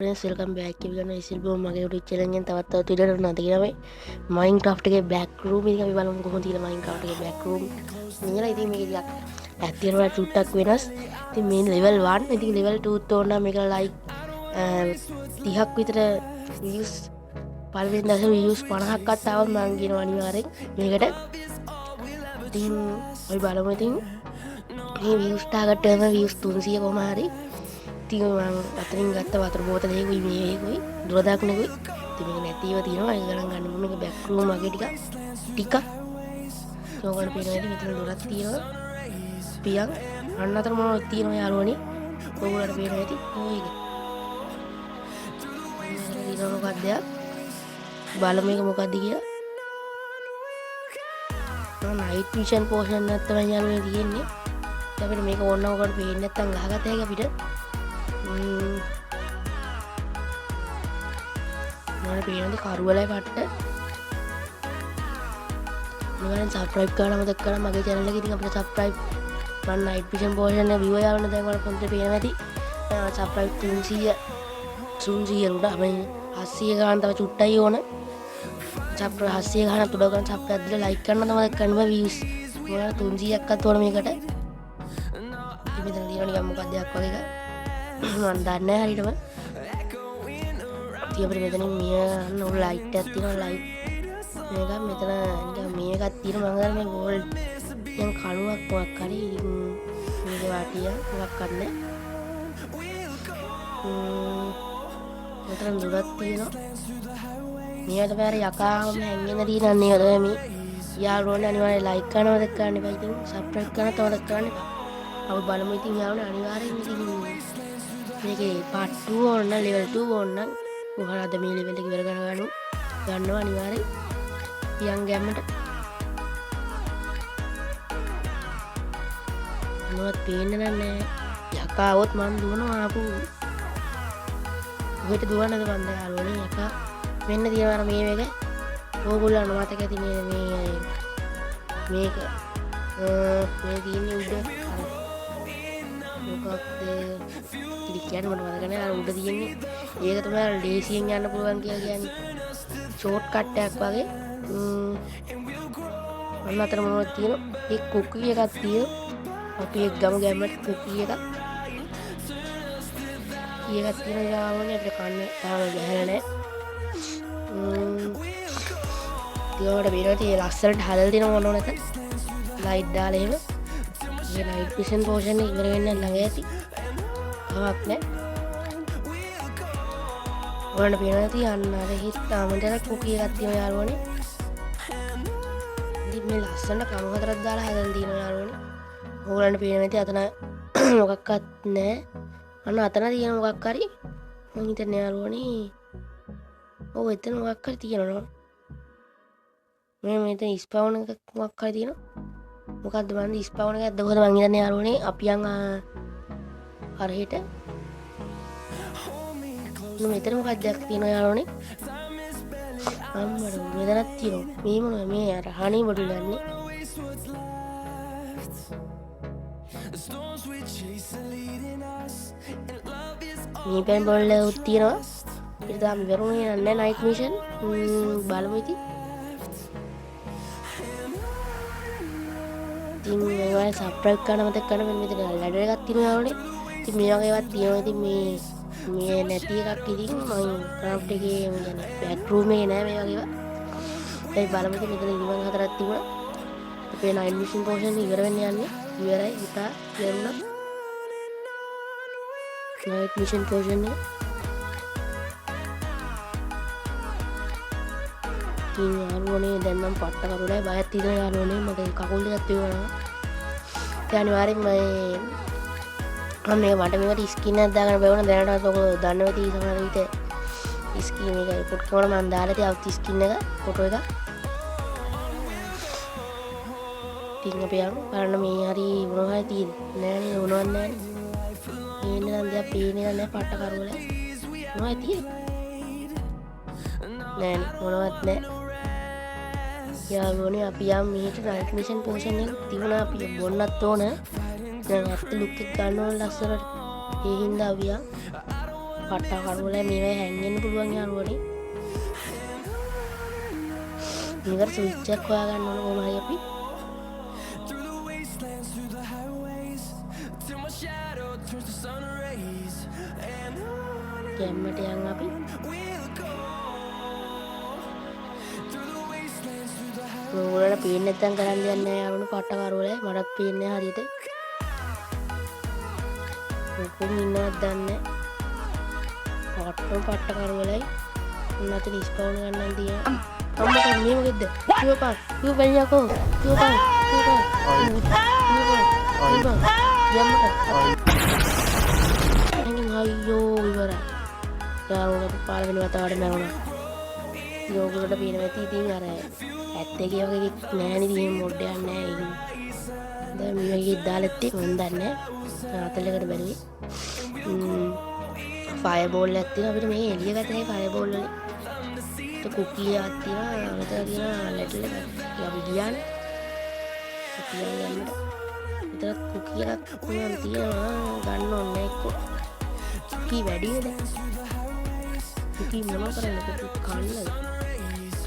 Welcome back කියවන ඉසිල්බෝ මගේ YouTube channel එකෙන් තවත් වීඩියෝ එකක් නේද කියලා මේ Minecraft එකේ back room එක අපි බලමු කොහොමද කියලා Minecraft එකේ back room මෙන්න ඉතින් මේක ටිකක් ඇත්තටම චුට්ටක් වෙනස් ඉතින් මේ level 1 ඉතින් level 2 තෝරන මේක like 30ක් විතර views පළවෙනි දවසේ views 50ක්වත් ආවොත් මම කියනවා අනිවාර්යෙන් මේකට ඉතින් අපි බලමු ඉතින් මේ views target කරන views 300 කොහම හරි ඉතින් මම අතරින් ගත්ත වතුර බෝතලයකුයි මේකුයි දුරදාකුණකුයි ඉතින් මේක නැතිව තියෙනවා ඒක ගණන් ගන්න මේක බෑක් රූම් වගේ ටිකක් ඕගොල්ලෝ පේනවා ඉතින් මෙතන දොරක් තියෙනවා පියන් අන්න අතර මොනවද තියෙනවා යාළුවනේ ඕගොල්ලන්ට පේනවා ඇති මේක මේක මොකක්ද බලමු මේක මොකක්ද කියලා නයිට් විෂන් පෝෂන් එකක් තමයි යාළුවනේ තියෙන්නේ අපිට මේක ඕන ඔකට පේන්නේ නැත්නම් ගහගත්ත හැකි අපිට මම පේනද කරුවලයි පට්ට මම සබ්ස්ක්‍රයිබ් කරන්න මතක කරලා මගේ channel එක ඉතින් අපිට සබ්ස්ක්‍රයිබ් මම නයිට් විෂන් පෝෂන් එක view යවන්න දැන් ඔයාලා පොන්ට පේනවා ඇති සබ්ස්ක්‍රයිබ් 300 උඩ අපි 700 ගාන තව චුට්ටයි ඕන සබ්ස්ක්‍රයිබ් 700 ගාන උඩ ගන්න සබ්ස්ක්‍රයිබ් දීලා ලයික් කරන්න තමයි කරනවා views ඔයාලා 300ක්වත් ඕන මේකට ඉතින් මෙතන තියෙනවා නිකන් මොකක්ද යක් වගේ එකක් මම දන්නේ නැහැ හරියටම ඉතින් අපිට මෙතනින් මියන්න උඩ ලයිට් එකක් තියෙනවා ලයිට් මේක මෙතන නිකන් මේකක් තියෙනවා මම හිතන්නේ මේ ගෝල්ඩ් දැන් කණුවක් මොකක් හරි මේක වාටිය මොකක් කරන්නේ මෙතන දුරක් තියෙනවා මේකට බෑර යකාම හැංගෙන තියෙනන්නේ ඔය මේ යාළුවෝනේ අනිවාර්යෙන් ලයික් කරනවද කරන්න එපා ඉතින් සබ්ස්ක්‍රයිබ් කරන්න තවද කරන්න එපා අපි බලමු ඉතින් යාළුවනේ අනිවාර්යෙන් ඉතින් මේකේ part 2 ඕන level 2 ඕන නම් ඔයාලා අද මේ level එක ඉවර ගන්නවා අනිවාර්යෙන් පියන් ගැම්මට මොනවද පේන්නේ නැහැ යකාවොත් මම දුවනවා ආපු ඔහෙට දුවන්නද මන්ද යාළුවනේ යකා මෙන්න තියෙනවා මේ මේක ඕගොල්ලන්ට මතක ඇති මේ මේක මේ තියෙන්නේ උඩ මොකක්ද කියන්නේ මට මතක නැහැ අර උඩ තියෙන්නේ ඒක තමයි ලේසියෙන් යන්න පුළුවන් කියලා කියන්නේ ෂෝට් කට් එකක් වගේ අන්න අතර මොනවද තියෙනවා ඒ කුකි එකක් තියෙනවා අපි එක් ගම ගැම්මට කුකි එකක් තියෙනවා යාළුවනේ අපිට කන්න තාම ගහලා නැහැ ඒකට බේරලා තියෙන ලස්සනට හදලා තියෙන මොනව නැත ලයිට් දාලා එහෙම මේ නයිට් විෂන් පෝෂන් එක ඉවර වෙන්න ළඟ ඇති කමක් නැහැ ඔයාලට පේනවා ඇති අන්න අර හිස් තාමතර කුකි එකක් තියෙනවා යාළුවනේ ඉතින් මේ ලස්සනට කම හතරක් දාලා හදලා තියෙනවා යාළුවනේ ඔයාලට පේනවා ඇති අතන මොකක්වත් නැහැ අන්න අතන තියෙන මොකක් හරි මම හිතන්නේ යාළුවනේ ඔව් එතන මොකක් හරි තියෙනවා මේ මෙතන ස්පවුන් එකක් මොකක් හරි තියෙනවා මොකද්ද මන්ද ස්පවුන් එකක්ද කොහොමද මං හිතන්නේ යාළුවනේ අපි යන් අර හිට මෙතන මොකක්ද තියෙනවා යාළුවනේ අම්මඩ මෙතනක් තියෙනවා මේ මොනවද මේ අර හනි බඩු යන්නේ මේ පෙන් බෝල් එක තියෙනවා ඊට තාම ඉවරුනේ නැහැ නයිට් මිෂන් බලමු ඉතින් ඉතින් මේවා සබ්ස්ක්‍රයිබ් කරන්න මතක කරන්න මෙන්න මෙතන ලැඩර් එකක් තියෙනවා යාළුවනේ ඉතින් මේ වගේ ඒවා තියෙනවා ඉතින් මේ නැති එකක් ඉතින් මම ක්‍රාෆ්ට් එකේ يعني බෑක් රූම් එකේ නෑ මේ වගේ ඒවා ඒ බලමු ඉතින් මෙතන ඉනිමන් හතරක් තිබුණා අපේ නයිට් මිෂන් පෝෂන් එක ඉවර වෙන්න යන්නේ ඉවරයි හිතා ඉවරුණා නයිට් මිෂන් පෝෂන් එක ඉතින් යාළුවනේ දැන් නම් පට්ට කරුණා බයත් තියෙනවා යාළුවනේ මගේ කකුල් දෙකක් තියුණා ඒ අනිවාර්යෙන් මම මට මේකට ස්කින් එකක් දාගන්න බැවුණා දැනටත් ඔක දන්නව ඇති සමහර විට ස්කින් එක රිපෝට් කරනවා මම දාලා තියෙනවා ස්කින් එක ෆොටෝ එක ඉතින් අපි යමු බලන්න මේ හරි මොනවා හරි තියෙන්නේ නෑනේ මොනවත් නෑනේ මේන්නේ නම් දෙයක් පේන්නේ නැහැ පට්ට කරවල මොනවද තියෙන්නේ නෑනේ මොනවත් නෑ යාළුවනේ අපි යම් මෙහෙට නයිට් මිෂන් පෝෂන් එක තිබුණා අපි බොන්නත් ඕන දැන් ඇත්ත ලුක් එක ගන්න ඕන ලස්සනට ඒ හින්දා අපි පට්ට කරුවල මේවා හැංගෙන්න පුළුවන් යාළුවනේ. මේකට ස්විච් එකක් හොයාගන්න ඕන කොහොම හරි අපි. ගැම්මට යන් අපි. ඔයාලට පේන්නේ නැත්නම් කරන්න දෙයක් නැහැ යාළුවනේ පට්ට කරුවල. මටත් පේන්නේ හරියට. කොහොම ඉන්නවද දන්නේ නැහැ. පට්ට කරුවලයි. උන්නත් ඩිස්කවුන්ට් ගන්නන් තියෙනවා. අම්මට මේ මොකෙද්ද? කිව්වපන්. කිව්වපන් යකෝ. කිව්වපන්. යම්මට. අයියෝ ඉවරයි. යාළුවනේ පාරවෙන වතාවට මැරුණා. යෝගලට පේනවා ඇති ඉතින් අර ඇත්තගේ වගේ නෑනේ ඉතින් මොඩ්ඩයක් නෑ ඉතින්. දැන් මේකේ දාලා ඉතින් මන් දන්නේ ආතලකට බැලුවේ. ෆයර් බෝල් එකක් තියෙනවා අපිට මේ එළිය ගතේ ෆයර් බෝල් වලින්. කුකී එකක් තියෙනවා මෙතන තියෙනවා ලෙටල් එකක්. අපි ගියානේ. කුකී යන්නට. මෙතන කුකී එකක් තියෙනවා ගන්න ඕනේ එක්ක. කුකී වැඩිද? කුකී මොනවා කරන්නද? කුකී කන්නද?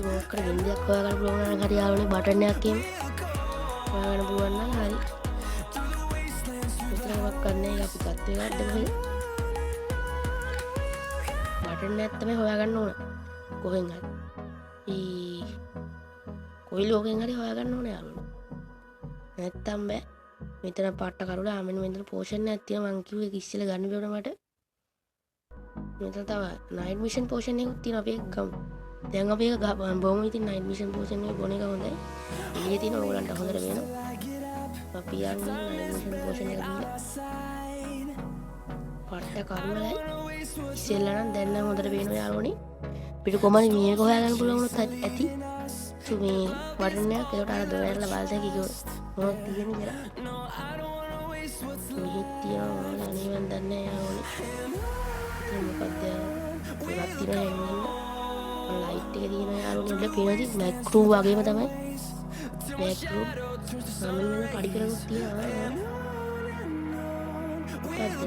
ඒක වෙන්දයක් හොයාගන්න පුළුවන් නම් හරි යාළුවනේ බටන් එකක් එන්න. හොයාගන්න පුළුවන් නම් හරි. මෙතනක් ගන්න එක අපි ගත්තේ නැද්ද කොහෙද? බටන් එකක් තමයි හොයාගන්න ඕන. කොහෙන් හරි. කොයි ලෝකෙන් හරි හොයාගන්න ඕනේ යාළුවනේ. නැත්තම් බෑ. මෙතන පාට්ට කරුල ආමෙන්න මෙතන පෝෂන් එකක් තියෙනවා මං කිව්වේ ඒක ඉස්සෙල්ලා ගන්න බෑ මට. මෙතන තව නයිට් මිෂන් පෝෂන් එකක් තියෙනවා අපි ඒක ගමු. දැන් අපි ඒක බොමු ඉතින් නයිට් මිෂන් පෝෂන් එක බොන එක හොඳයි. එළියේ තියෙන ඕගලන්ට හොඳට වෙනවා. අපි යන්නේ නයිට් මිෂන් පෝෂන් එක දීලා. පාට්ට කරුලයි. ඉස්සෙල්ලා නම් දැන් නම් හොඳට වෙනවා යාළුවනේ. අපිට කොහමද මේක හොයාගන්න පුළුවන් වුණත් ඇති. මේ බටන් එකක් ඒකට අර දොරවැල්ල බලතේ කිව්ව මොනවද තියෙන්නේ කියලා. මෙහෙත් තියෙනවා නේද දන්නේ යාළුවනේ. ඉතින් මොකක්ද ඒවත් තියෙනවා හැංගෙන්න. ලයිට් එක තියෙනවා යාළුවනේ උඩ පේනදි මැක්‍රෝ වගේම තමයි. මැක්‍රෝ සමහරවිට පඩි කරගොත් තියෙනවා. මොකක්ද?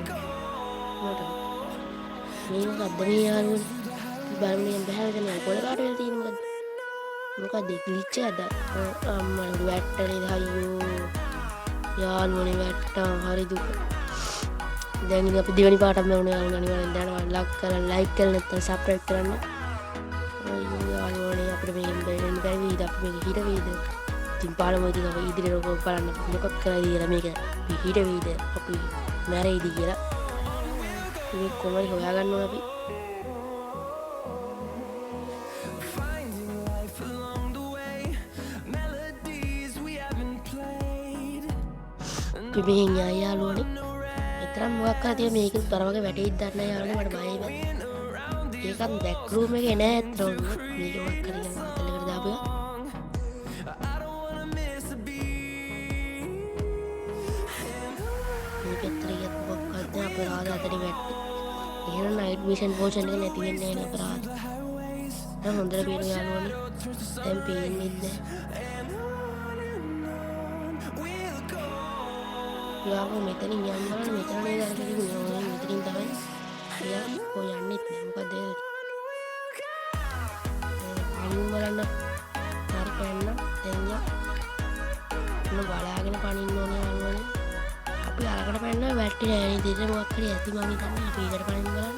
මේකක්ද මේ යාළුවනේ බලන්නේ බහැගෙන පොළ කාට වෙලා තියෙන්නේ මොකද්ද? මොකද ග්ලිච් එකක්ද? අම්මා වැට්ටනේ අයියෝ. යාළුවනේ වැට්ටා හරි දුක. දැන් ඉතින් අපි දෙවෙනි පාටම වුණේ යාළුවනේ අනිවාර්යෙන් දානවා ලයික් කරලා ලයික් කරලා නැත්නම් සබ්ස්ක්‍රයිබ් කරන්න. අයියෝ යාළුවනේ අපිට මේ බැරි වේද අපි මේක හිර වේද? ඉතින් පාඩම ඉතින් අපි ඉදිරියට ඔක බලන්න මොකක් කරයිද කියලා මේක හිර වේද අපි මැරෙයිද කියලා. මේක කොහොමද හොයාගන්න ඕන අපි? මෙහෙන් යාළුවනේ මෙතරම් මොකක් කරලා තියෙන මේක තර වගේ වැටෙයිද දන්නේ යාළුවනේ මට බයයි බෑ. ඒකත් බෑක් රූම් එකේ නෑ අතන මේක මොකක් කරගෙන අතලකට දාපු එක. මේක ඇත්තට මොකක්ද අපරාධ අතරින් වැට්ටි. එහෙනම් නයිට් මිෂන් පෝෂන් එක නැති වෙන්නේ නෑ අපරාධ. දැන් හොඳට පේන යාළුවනේ දැන් පේන්නේ නැහැ. යාළුවෝ මෙතනින් යන්න බලන්න මෙතන නේද අර කිව්වේ මෙතනින් තමයි එයා කොහො යන්නෙත් නෑ මොකද අනිත් බලන්න හරි පැන්න දැන් යා මොන බලාගෙන පනින්න ඕනේ යාළුවනේ අපි අරකට පැන්න වැට්ටි නෑ නේද ඉතින් මොකක් හරි ඇති මම හිතන්නේ අපි ඒකට පනින්න බලන්න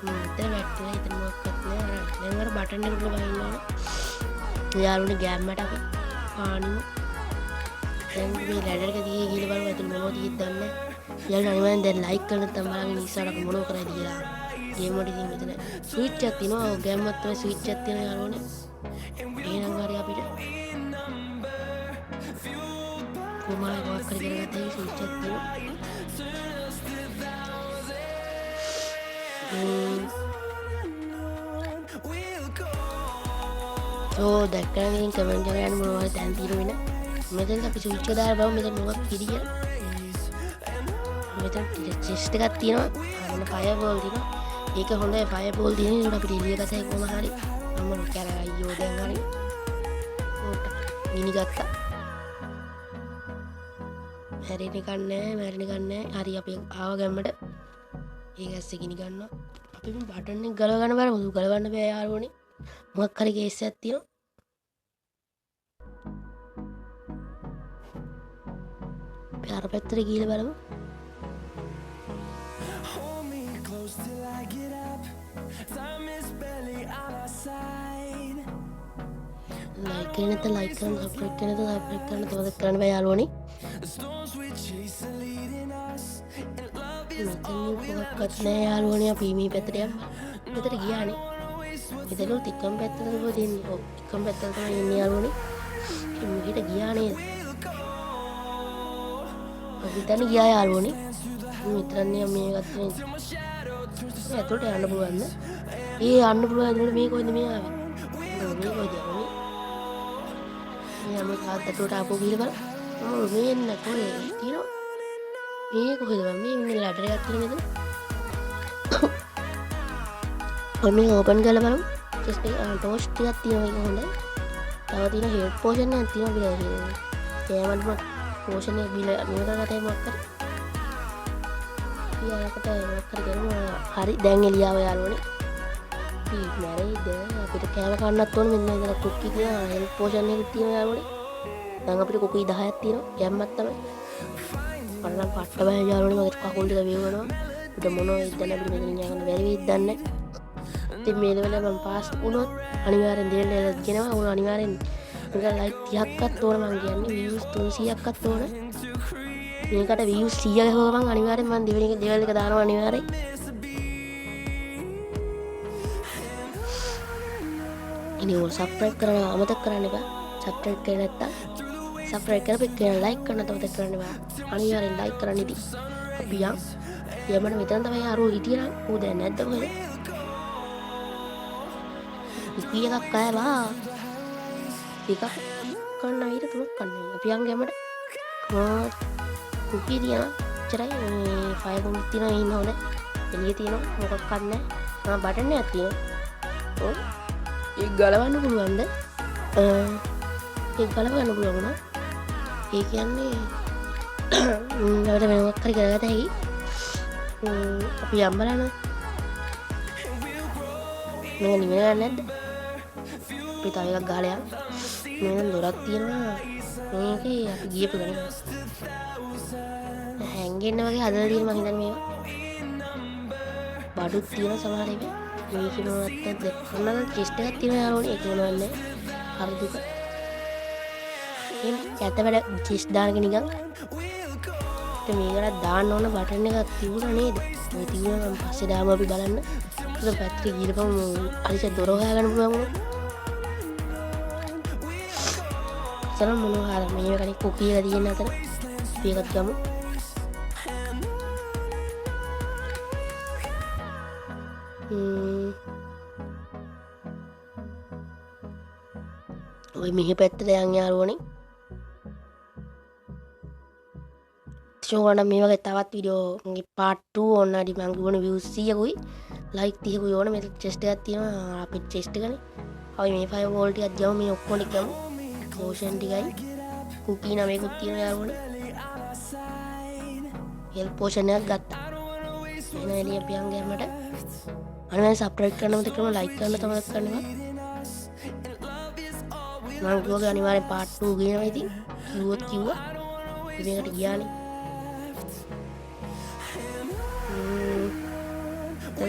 මෙතන වැට්ටි නෑ ඉතින් මොකක්වත් නෑ අර දැන් අර බටන් එකට බලන්න ඕනේ යාළුවනේ ගෑම්මට අපි පානිමු දැන් මේ ලැඩර් එක දිගේ ගිහලා බලමු ඇතුළේ මොනවද තියෙද්ද දන්නේ යාළුවනේ අනිවාර්යෙන් දැන් ලයික් කරලා නැත්නම් බලන්න ඉස්සරහට අපි මොනව කරයිද කියලා ගේම් වල ඉතින් මෙතන ස්විච් එකක් තියෙනවා ඔය ගෑම්මත් තමයි ස්විච් එකක් තියෙනවා යාළුවනේ එහෙනම් හරි අපිට කොමායි මොකක් හරි කරගත්තා ස්විච් එකක් තියෙනවා දැක්කම ඉතින් කමෙන්ට් එකකට යන්න මොනවද දැන් තියෙන මෙතන අපි ස්විච් එක දාලා බලමු මෙතන මොකක්ද කිරිය මෙතන චෙස්ට් එකක් තියෙනවා අන්න ෆයර් බෝල් තියෙනවා ඒක හොඳයි ෆයර් බෝල් තියෙන ඒකට අපිට එළිය ගතයි කොහම හරි මම කර අයියෝ දැන් හරි මිනි ගත්තා මැරෙන්න කන්නේ හරි අපි ආව ගැම්මට ඒ ගැස්ස ගිනි ගන්නවා. අපි මේ බටන් එක ගලව ගන්න බෑ මොකද ගලවන්න බෑ යාළුවනේ. මොකක් හරි කේස් එකක් තියෙනවා. අපි අර පැත්තට ගිහලා බලමු. ලයික් කරන්න නැත්නම් ලයික් කරන්න සබ්ස්ක්‍රයිබ් කරන්න නැත්නම් සබ්ස්ක්‍රයිබ් කරන්න තවද කරන්න බෑ යාළුවනේ. මොකක්වත් නෑ යාළුවනේ අපි මේ පැත්තට යන්න. මෙතන ගියානේ. මෙතනොත් එකම පැත්තට තමයි දෙන්නේ. ඔව් එකම පැත්තට තමයි එන්නේ යාළුවනේ. මෙහෙට ගියා නේද? අපි දැන් ගියා යාළුවනේ. මෙතනන්නේ මේ ගත්තනේ. ඇතුළට යන්න පුළුවන්ද? ඒ යන්න පුළුවන් ඇතුළට මේ කොහෙද මේ ආවේ? මේ කොහෙද යන්නේ? මේ අපි තාත්තට ආපහු ගිහලා බලන්න. මේ එන්න කොහෙද තියෙනවා? මේ කොහෙද මේ ඉන්නේ ලැඩර් එකක් තියෙන මෙතන. ඔන්න ඕපන් කරලා බලමු. ජස්ට් එක ටෝස්ට් ටිකක් තියෙනවා ඒක හොඳයි. තව තියෙන හෙඩ් පෝෂන් එකක් තියෙනවා බිලා. කෑමන්ම පෝෂන් එක බිලා නියුතරකට මොකක් කරේ. ඊයකට මොකක් හරි කරනවා. හරි දැන් එළියාව යාළුවනේ. අපි මැරෙයිද අපිට කෑම කන්නත් ඕන මෙන්න ඉතල කුක්කි තියෙනවා හෙඩ් පෝෂන් එකක් තියෙනවා යාළුවනේ. දැන් අපිට කුකුයි 10ක් තියෙනවා. ගැම්මක් තමයි. අරනම් පට්ට බෑ යාළුවනේ මගේ කකුල් ටික වේවනවා. උඩ මොනෝ ඉදන්න අපිට මෙතන යන්න බැරි වෙයිද දන්නේ. ඉතින් මේ වෙලාවේ මම පාස් වුණොත් අනිවාර්යෙන් දෙන්න ගෙනවා. උන අනිවාර්යෙන් උගල ලයික් 30ක්වත් ඕන මං කියන්නේ views 300ක්වත් ඕන. මේකට views 100 ගහුවා මං අනිවාර්යෙන් මං දෙවෙනි එක දෙවල් එක දානවා අනිවාර්යෙන්. ඉතින් ඔය සබ්ස්ක්‍රයිබ් කරන්න අමතක කරන්න එපා. සබ්ස්ක්‍රයිබ් කරේ නැත්තම් සබ්ස්ක්‍රයිබ් කරපෙන්න ලයික් කරන්න තවද කරන්න එපා. අනිවාර්යෙන් ලයික් කරන්න ඉතින්. අපි යමන මෙතන තමයි අරෝ හිටියනම් ඌ දැන් නැද්ද කොහෙද? කුකී එකක් කෑවා. එකක් කන්න ඊට තුනක් කන්න. අපි යන් ගැමට. කුකී තියනවා. එච්චරයි මේ ෆයර් කොමුත් තියනවා ඉන්න ඕනේ. එළිය තියෙනවා මොකක්වත් නැහැ. බටන් එකක් තියෙනවා. ඔව්. ඒක ගලවන්න පුළුවන්ද? ඒක ගලව ගන්න පුළුවන් නේද? ඒ කියන්නේ අපිට මොකක් හරි කරගත හැකි. අපි යම් බලන්න. මේක නිවෙන්නේ නැද්ද? අපි තව එකක් ගහලා යන්න. මේක දොරක් තියෙනවා. මේකේ අපි ගියපු ගමන් හැංගෙන්න වගේ හදලා තියෙන මං හිතන්නේ මේක. බඩුත් තියෙන සමහර එක. මේක මොනවද දෙකම චෙස්ට් එකක් තියෙනවා යාළුවනේ. ඒක මොනවන්නේ? හරි දුක. එම් කැත වැඩ චෙස්ට් දාගෙන නිකන්. මේකට දාන්න ඕන බටන් එකක් තිබුණා නේද? මේ තිබුණා මම පස්සේ දාමු අපි බලන්න. ඒක පැත්තට ගිහපම අනිත් දොර හොයාගන්න පුළුවන් වුණා. සරම මොනවා හරි මේ කණි කුකී එකක් තියෙන අතර අපි එකක් ගමු. ඔය මෙහි පැත්තට යන් යාළුවනේ. ෂෝවන මේ වගේ තවත් වීඩියෝ මගේ part 2 ඕනඩි මම ගුණ views 100කුයි like 30කුයි ඕන මේ chest එකක් තියෙනවා අපේ chest එකනේ. අපි මේ 5 wall ටිකක් ගමු මේ ඔක්කොම ටික ගමු. potion ටිකයි කුකී නමයකුත් තියෙනවා යාළුවනේ. health potion එකක් ගත්තා. එන එළිය පියන් ගෑමට අනිවාර්යෙන් subscribe කරන්න මතක කරනවා like කරන්න තමයි කරනවා. මම කිව්වා අනිවාර්යෙන් part 2 ගේනවා ඉතින් කිව්වා මේකට ගියානේ.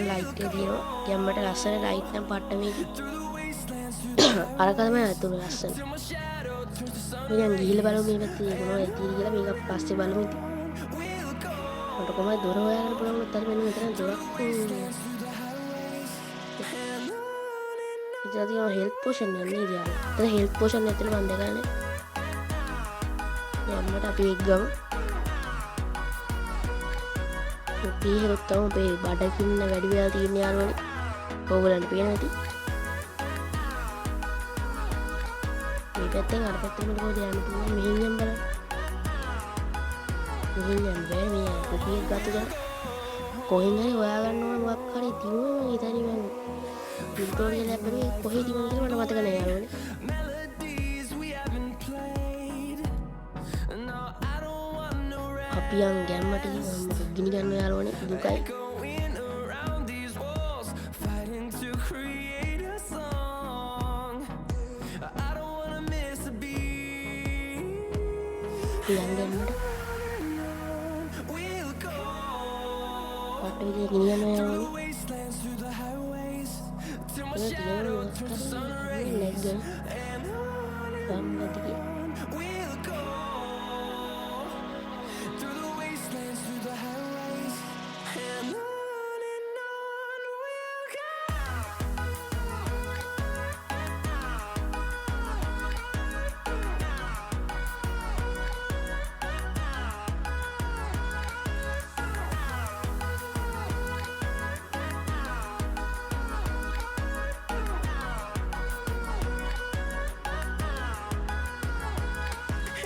ලයිට් එක තියෙනවා. ගැම්මට ලස්සන ලයිට් නම් පට්ට මේක. අරක තමයි අතුන ලස්සන. මම ගිහිල්ලා බලමු මේ පැත්තේ මොනවද තියෙන්නේ කියලා. මේක පස්සේ බලමු ඉතින්. මට කොහමද දොර හොයාගන්න පුළුවන් උත්තර මෙන්න මෙතන දොරක්. ඉතින් තියෙනවා හෙල්ප් පෝෂන් එක නේද යාළුවා. එතන හෙල්ප් පෝෂන් ඇතුළේ මම දැකන්නේ. ගැම්මට අපි එක් ගමු. පීහෙරුත් තම අපේ බඩකින්න වැඩි වෙලා තියෙන යාළුවනේ. ඕගොල්ලන්ට පේනවා ඉතින්. මේ පැත්තෙන් අර පැත්තට මොකද යන්න පුළුවන් මෙහෙන් යන්න බලන්න. මෙහෙන් යන්න බෑ මේ කුපියක් ගත්ත ගමන්. කොහෙන් හරි හොයාගන්න ඕන මොකක් හරි තිබුණා මම හිතන්නේ මම ටියුටෝරියල් එකක් බැලුවේ කොහෙද තිබුණේ කියලා මට මතක නෑ යාළුවනේ. අපි යන් ගැම්මට ගිනි ගන්න යාළුවනේ දුකයි. create a song. I don't wanna miss a beat. පියන් ගන්නට We'll go වට විදිය ගෙනියන්න through යනවා the wastelands, through the highways, till my ඒක තියෙන shadow වෙනස් turns to sun කරන්නේ rays. නැග්ගන And ගම් නැති කිය we'll go through the wastelands, through the highways, and on we'll go.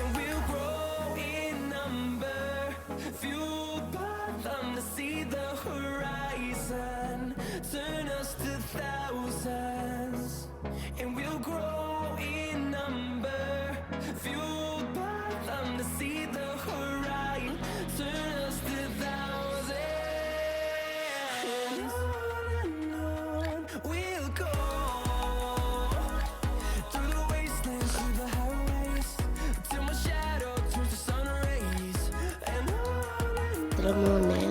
And we'll grow in number, fueled by them to see the horizon, turn us to thousands. And we'll grow in number, fueled by them to see the horizon, turn us to thousands. And on we'll go through the wastelands, through the highways, till my shadow turns to sun rays. And තරම නෑ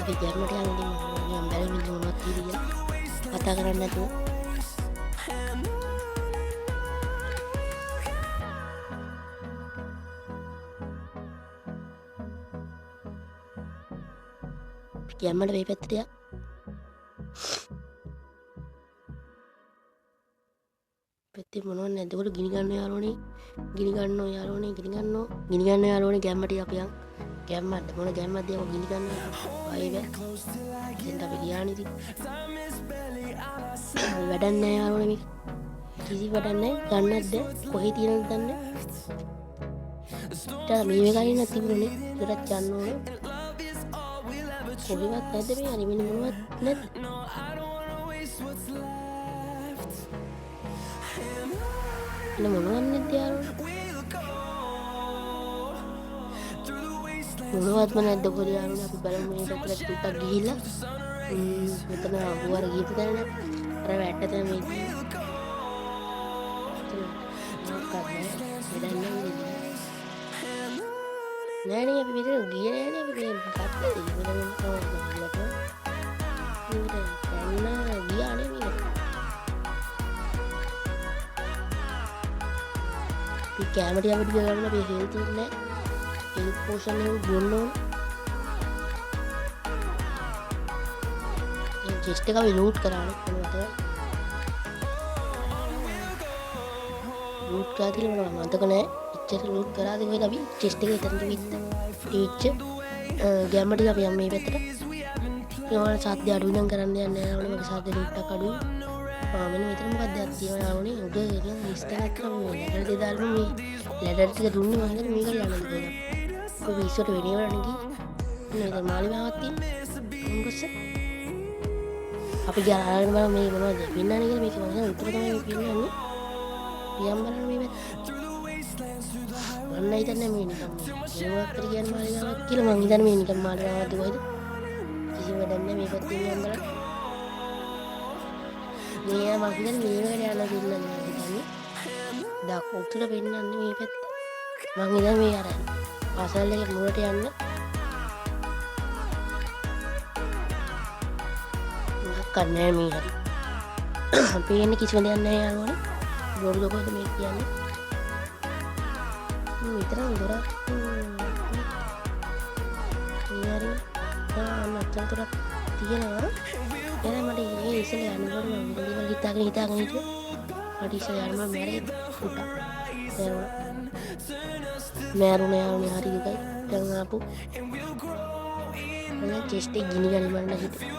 අපි ජර්මට යන්නේ මම බැරි මිනිස්සු මොනවද කියලා කතා කරන්නේ නැතුව ජර්මට වෙයි පැත්තට යා පැත්තේ මොනවද නැද්ද ඒකට ගිනි ගන්න යාළුවනේ ගිනි ගන්නවා යාළුවනේ ගැම්මට අපි යන් ගැම්මත් මොන ගැම්මක්ද ඒක ගිනි ගන්න ආයේ බෑ දැන් අපි ගියානේ ඉතින් time is barely on our side. වැඩක් නෑ යාළුවනේ මේක කිසි වැඩක් නෑ ගන්නත් බෑ කොහේ තියෙනවද දන්නේ නෑ මේ ගානේ නැති තිබුණේ ඉතරක් යන්න ඕන Love is all we'll ever කොහෙවත් නැද්ද මේ අනිත් වෙන මොනවත් නැද්ද know. I don't wanna waste what's left. And එන්න මොනවත් නැද්ද යාළුවනේ we'll go through the wastelands, මොනවත්ම නැද්ද කොහේ යාළුවනේ අපි බලමු මේ පැත්තට ටිකක් ගිහිල්ලා මෙතන අහුවර ගියපු තැන නේ අර වැට්ට තැන මේ නෑනේ අපි මෙතන ගියේ නෑනේ අපි මේ කප්පේ ඉතින් මෙතන තමයි ගියා නේ මේක අපි කැමරට යවඩි ගන්න අපි හෙල්ත් නෑ හෙල්ත් පෝෂන් එක ගොන්න ඕන ජෙස්ට් එක අපි ලූට් කරානේ මොනවද ලූට් කරා කියලා මම මතක නෑ එච්චර ලූට් කරාද කියලා අපි ජෙස්ට් එක එතනට විත්ත ටීච් ගැම්මට අපි යම් මේ පැත්තට ඒවල සාද්ද අඩු වෙනම් කරන්න යන්න යනවනේ මගේ සාද්ද ලූට්ටක් අඩුයි මෙන්න මෙතන මොකක්ද තියෙනවා යාළුවනේ උඩ කියන ඉස්තරක් කරමු ලැඩර් දෙක දාලා මේ ලැඩර් ටික දුන්නේ මම හිතන්නේ මේකට යන්නද කියලා ඔය විශ්වට වෙනේවරණ ගිහින් නේද මාලිමාවක් තියෙන්නේ මොකක්ද අපි ගාගෙන බලමු මේ මොනවද පින්නන්නේ කියලා මේක මම හිතන්නේ උත්තර තමයි මේ පින්නන්නේ පියම් බලන්න මේ පැත්ත මම හිතන්නේ මේ නිකන් මේවත් කියන්නේ මාලිමාවක් කියලා මම හිතන්නේ මේ නිකන් මාලිමාවක්ද කොහෙද කිසිම වැඩක් නැහැ මේ පැත්තේ පියම් බලන්න මේ මම හිතන්නේ මේකට යන්න පින්නන්නේ මම හිතන්නේ දක් උත්තර පෙන්නන්නේ මේ පැත්ත මම හිතන්නේ මේ අර පාසල් එකේ මුලට යන්න කන්නේ මේ හරි අපි එන්නේ කිසිම දෙයක් නැහැ යාළුවනේ බොරු දකොද මේ කියන්නේ විතරක් දොරක් මේ හරි අන්නත්තර දොරක් තියෙනවා එනේ මට ඒ ඉස්සෙල්ල යන්න බෑ මම දේවල් හිතාගෙන හිටියේ මට ඉස්සෙල්ල යන්න මම මැරෙයි පුතා මෑරුණා යාළුවනේ හරි දුකයි දැන් ආපු මම චෙස්ට් එක ගිනි ගන්න මරන්න හිටියේ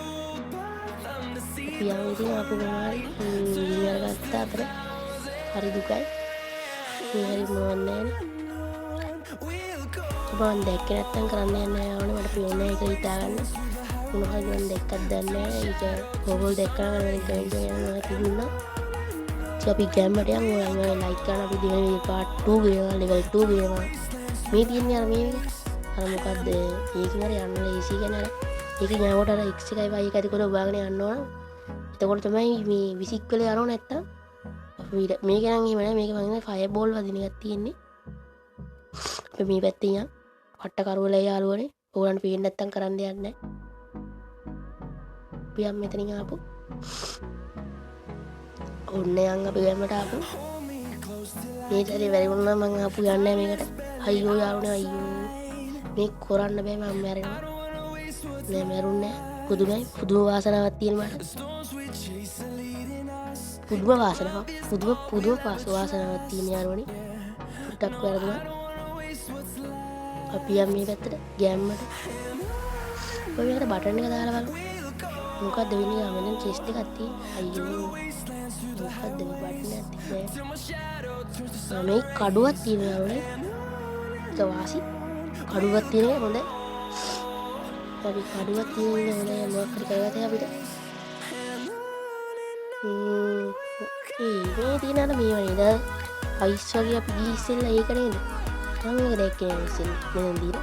පියාව ඉතින් ආපු ගමන් ගිනියර ගත්ත අතර හරි දුකයි මේ හරි මොනවත් නැහැනේ මම දැක්කේ නැත්තම් කරන්න යන්න යාළුවනේ මට පියෝනේ එක හිතාගන්න මොනවද මම දැක්කත් දන්නේ නැහැ ඒක ගෝගල් දැක්කම මම කමෙන්ට් එකේ යනවා තිබුණා අපි ගැම්මට යමු ඔයාලා ලයික් කරලා අපි දෙවෙනි පාර්ට් 2 ගේනවා ලෙවල් 2 ගේනවා මේ තියන්නේ අර මේ අර මොකද්ද ඒකේ මර යන්න ලේසි කියන අර ඒක ඥාවට අර x එකයි y එකයි කොහොමද ඔයාගෙන යන්න ඕන එතකොට තමයි මේ විසික් වෙලා යනව නැත්තම් මේක නම් එහෙම නෑ. මේක මම හිතන්නේ ෆයර් බෝල් වදින එකක් තියෙන්නේ. අපි මේ පැත්තේ යන් පට්ට කරවල යාළුවනේ. ඕගලන්ට පේන්නේ නැත්තම් කරන්න දෙයක් නෑ. අපි යන් මෙතනින් ආපු. ඔන්න යන් අපි ගැම්මට ආපු. මේ සැරේ වැඩි වුණා මං ආපු යන්නේ නෑ මේකට. අයියෝ යාළුවනේ අයියෝ. මේක කරන්න බෑ මම මැරෙනවා. නෑ මැරුන්නේ නෑ. පුදුම වාසනාවක් තියෙන මට. පුදුම වාසනාවක්. පුදුම වාසනාවක් තියෙන යාළුවනේ. පුටක් වැරදුනා. අපි යම් මේ පැත්තට ගෑම්මට. ඔය මේකට බටන් එක දාලා බලමු. මොකක්ද වෙන්නේ? ආමෙන් චෙස්ට් එකක් තියෙන. අයියෝ. මොකක්ද මේ බටන් එක තියෙන්නේ? මේ කඩුවක් තියෙන යාළුවනේ. ඒක වාසි. කඩුවක් තියෙන හොඳයි. අපි කඩුවක් තියෙන හොඳයි මොකක් හරි කරගත්තා අපිට. මේ තියෙන අර මේ වනේද අයිස් වගේ අපි ගිහින් ඉස්සෙල්ලා ඒක නේද? මම මේක දැක්කේ නෑ ඉස්සෙල්ලා. මෙතන දින.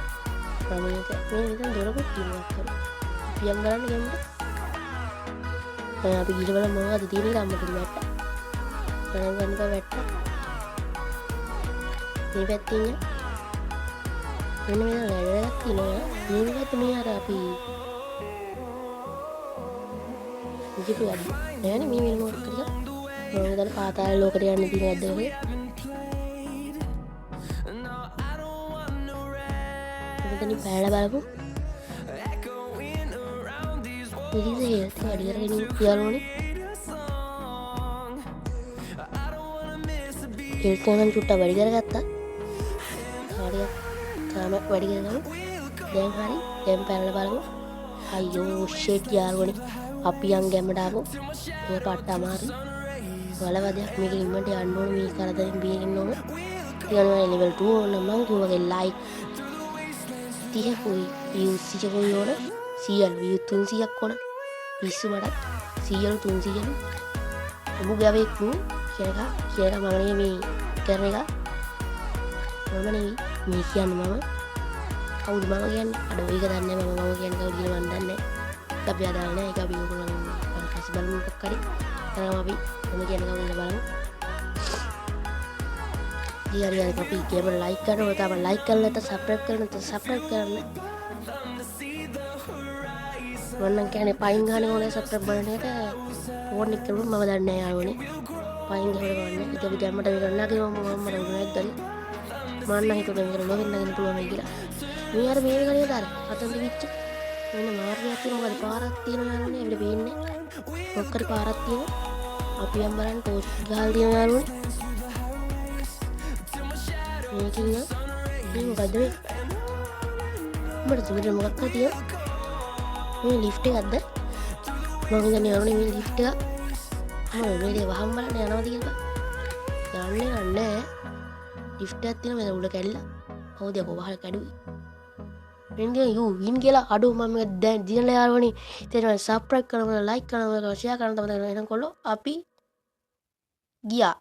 මම මේක මේ විතර දොරකුත් තියෙනවා අක්කර. අපි යම් ගන්න ගෙම්මට. අපි ගිහින් බලමු මොනවද තියෙන්නේ අම්මට වැට්ට. ගණන් ගන්න බෑ වැට්ට. මේ පැත්තේ ඉන්න. මෙන්න මෙතන වැඩක් තියෙනවා. මේ පැත්ත මේ අර අපි ඉතිපු වැඩ. නෑනේ මේ වෙන මොකක්ද කියලා. මම දැන් පාතාල ලෝකෙට යන්න තියෙනවද ඔය? මෙතන පැනලා බලමු. ඉතින් ඒක වැඩි කරගෙන යනෝනේ. ඒක නම් චුට්ටක් වැඩි කරගත්තා. හරියට තාම වැඩි කරගමු. දැන් හරි. දැන් පැනලා බලමු. අයියෝ ෂිට් යාළුවනේ. අපි යන් ගැම්මට ආපු. මේ පට්ට අමාරුයි. වලවදයක් මේක ඉන්නට යන්න ඕනේ මේ කරදරෙන් බේරෙන්න ඕනේ. ඊළඟ ලෙවල් 2 ඕන මම කිව්වගේ ලයික් 30 කුයි views 100 කුයි ඕන 100 views 300ක් ඕන පිස්සු මට 100 300 අමු ගාවේ කු කියලා මම මේ කරන එක මම නෙවෙයි මේ කියන්නේ මම කවුද මම කියන්නේ අර ඔයක දන්නේ මම කියන්නේ කවුද කියලා මන් දන්නේ අපි අදාළ නැහැ ඒක අපි ඕගොල්ලන් පස්සේ බලමු මොකක් හරි තරම අපි මම කියන්නේ කවුද බලමු ඊයරි අපි ගේම ලයික් කරනවා තමයි ලයික් කරලා නැත්නම් සබ්ස්ක්‍රයිබ් කරලා නැත්නම් සබ්ස්ක්‍රයිබ් කරන්න මන්නම් කියන්නේ පයින් ගහන්නේ ඕනේ සබ්ස්ක්‍රයිබ් කරන එක ෆෝන් එක කරුවොත් මම දන්නේ නැහැ යාළුවනේ පයින් ගහලා ගන්න ඉතින් අපි ගැම්මට වෙරණා කියවම මම රවුනක් ගලි මන්න හිතුවා මේක නොවෙන්නගෙන පුළුවන් කියලා මේ අර මේ ගලිය දාර අතෙන් දිවිච්ච වෙන මාර්ගයක් තියෙනවා මොකද පාරක් තියෙනවා යාළුවනේ අපිට පේන්නේ මොකක්ද පාරක් තියෙනවා අපි යම් බලන්න ටෝච් ගහලා තියෙනවා යාළුවනේ මේකින් මේ මොකද්ද මේ මට තුමට මොකක්ද තියෙන්නේ මේ ලිෆ්ට් එකක්ද මම හිතන්නේ යන්නේ මේ ලිෆ්ට් එක මේ දේ වහම් බලන්න යනවාද කියලා යන්නේ නැහැ ලිෆ්ට් එකක් තියෙනවා මේ උඩ කැඩිලා කවුද යකෝ වහල කැඩුවේ වෙන්නේ යූ වින් කියලා අඩෝ මම දැන් දිනලා යාළුවනේ ඉතින් සබ්ස්ක්‍රයිබ් කරනවා ලයික් කරනවා ෂෙයා කරනවා තමයි එහෙනම් කොල්ලෝ අපි ගියා